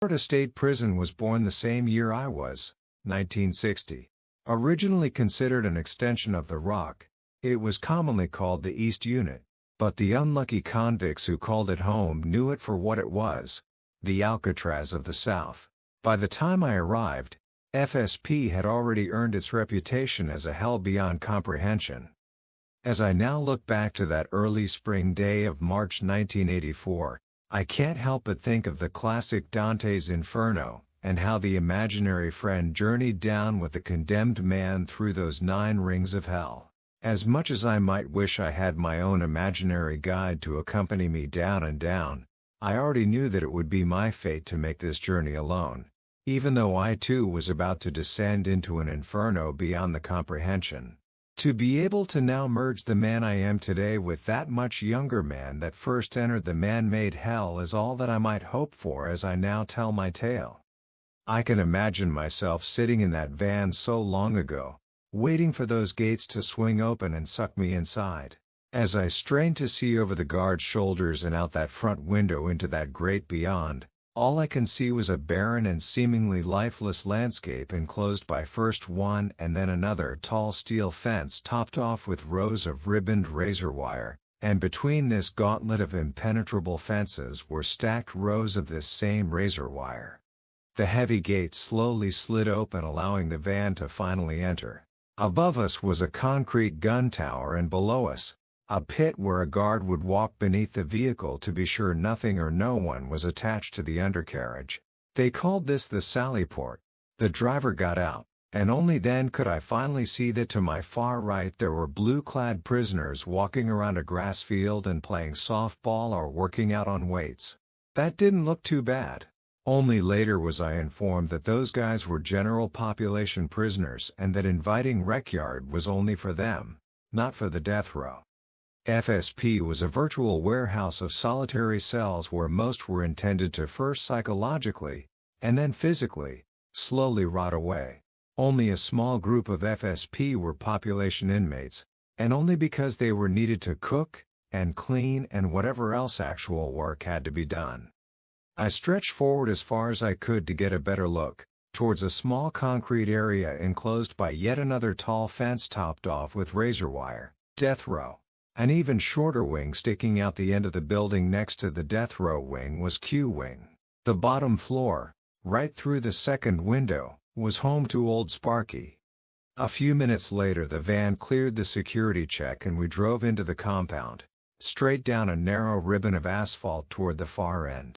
Florida State Prison was born the same year I was, 1960. Originally considered an extension of the Rock, it was commonly called the East Unit, but the unlucky convicts who called it home knew it for what it was, the Alcatraz of the South. By the time I arrived, FSP had already earned its reputation as a hell beyond comprehension. As I now look back to that early spring day of March 1984, I can't help but think of the classic Dante's Inferno, and how the imaginary friend journeyed down with the condemned man through those 9 rings of hell. As much as I might wish I had my own imaginary guide to accompany me down and down, I already knew that it would be my fate to make this journey alone, even though I too was about to descend into an inferno beyond the comprehension. To be able to now merge the man I am today with that much younger man that first entered the man-made hell is all that I might hope for as I now tell my tale. I can imagine myself sitting in that van so long ago, waiting for those gates to swing open and suck me inside. As I strained to see over the guard's shoulders and out that front window into that great beyond, all I can see was a barren and seemingly lifeless landscape enclosed by first one and then another tall steel fence topped off with rows of ribboned razor wire, and between this gauntlet of impenetrable fences were stacked rows of this same razor wire. The heavy gates slowly slid open, allowing the van to finally enter. Above us was a concrete gun tower, and below us, a pit where a guard would walk beneath the vehicle to be sure nothing or no one was attached to the undercarriage. They called this the sally port. The driver got out, and only then could I finally see that to my far right there were blue-clad prisoners walking around a grass field and playing softball or working out on weights. That didn't look too bad. Only later was I informed that those guys were general population prisoners and that inviting rec yard was only for them, not for the death row. FSP was a virtual warehouse of solitary cells where most were intended to first psychologically, and then physically, slowly rot away. Only a small group of FSP were population inmates, and only because they were needed to cook, and clean and whatever else actual work had to be done. I stretched forward as far as I could to get a better look, towards a small concrete area enclosed by yet another tall fence topped off with razor wire, death row. An even shorter wing sticking out the end of the building next to the death row wing was Q wing. The bottom floor, right through the second window, was home to Old Sparky. A few minutes later the van cleared the security check and we drove into the compound, straight down a narrow ribbon of asphalt toward the far end.